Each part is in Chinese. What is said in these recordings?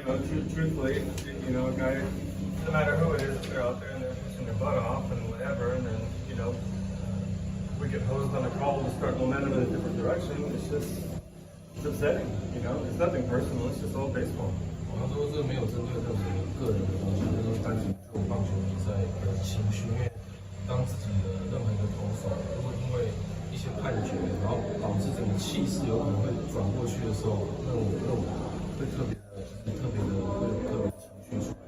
truthfully, a guy, no matter who it is, if they're out there and they're pushing their butt off and whatever, and then, we get hosed on a call to start momentum in a different direction. It's upsetting, It's nothing personal. It's just all baseball. 他说这没有针对任何个人的东西，就是单纯这种棒球比赛的情绪。因为当自己的任何一个投手，如果因为一些判决，然后导致整个气势有可能会转过去的时候，那我会特别的会特别的情绪出来。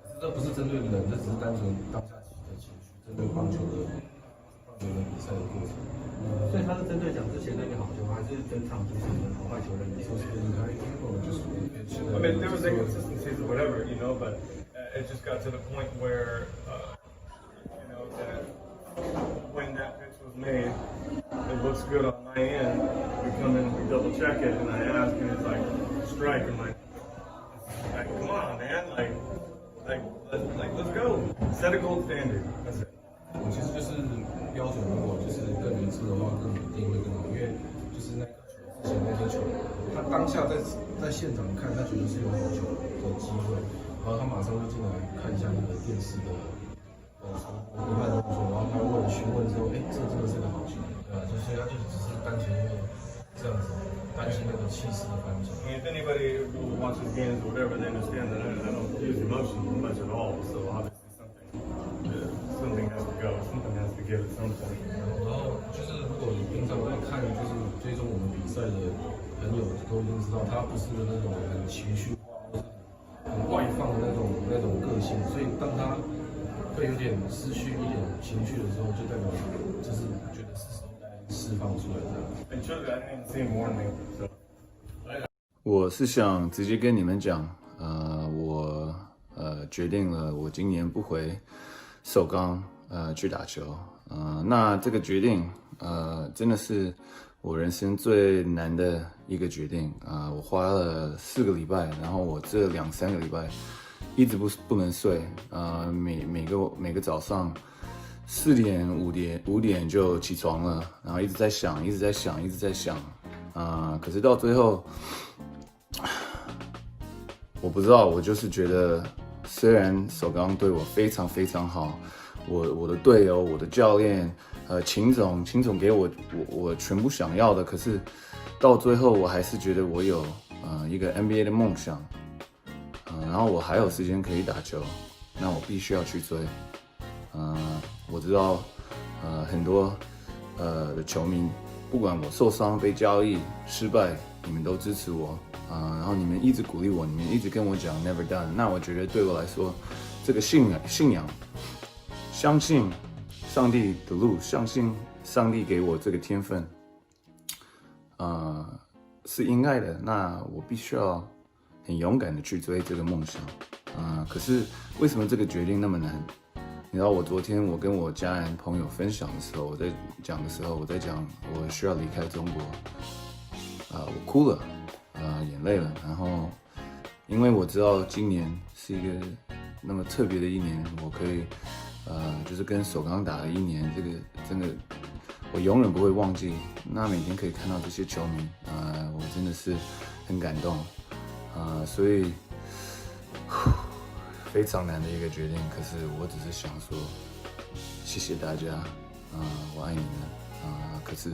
可是这不是针对人，这只是单纯当下自己的情绪，针对棒球的比赛的过程。所以他是针对讲之前那个好球，还是整场就是好坏球的比赛？I mean, there was inconsistencies or whatever, but it just got to the point where, that when that pitch was made, it looks good on my end. We come in, we double check it, and I ask, and it's like strike. I'm like, come on, man, let's go. Set a gold standard. That's it. 我其实就是标准，如果就是更一致的话，更一定会更好，因为就是那颗球之前那些球，他当下在现场看，他觉得是有好球的机会，然后他马上就进来看一下那个电视的评判动作，然后他询问之后，这真的是个好球，对吧？所以他就只是单纯因为这样子担心那个气势的翻转。I mean, if anybody who watches games or whatever, they understand that I don't use emotion much at all. So obviously something has to go. Something has to give at some point. 然后就是如果你平常在看，就是追踪我们比赛的朋友都已经知道，他不是那种很情绪化或者很外放的那种个性，所以当他会有点失去一点情绪的时候，就代表就是觉得是时候该释放出来的。And truly, I didn't see him warn me. So. 我是想直接跟你们讲，我决定了，我今年不回首钢去打球。那这个决定真的是我人生最难的一个决定我花了4个礼拜，然后我这2-3个礼拜一直不能睡，每个早上4点5点就起床了，然后一直在想，可是到最后，我不知道，我就是觉得，虽然首钢对我非常非常好，我的队友、我的教练，秦总给我全部想要的，可是到最后我还是觉得我有一个 NBA 的梦想，然后我还有时间可以打球，那我必须要去追。我知道很多的球迷，不管我受伤、被交易、失败，你们都支持我然后你们一直鼓励我，你们一直跟我讲 never done。那我觉得对我来说，这个信仰，相信上帝的路，相信上帝给我这个天分，是应该的。那我必须要很勇敢的去追这个梦想可是为什么这个决定那么难？你知道，我昨天我跟我家人朋友分享的时候，我在讲我需要离开中国，我哭了，眼泪了。然后，因为我知道今年是一个那么特别的一年，我可以，就是跟首钢打了1年，这个真的我永远不会忘记。那每天可以看到这些球迷，我真的是很感动，所以。非常难的一个决定，可是我只是想说，谢谢大家，我爱你们，可是。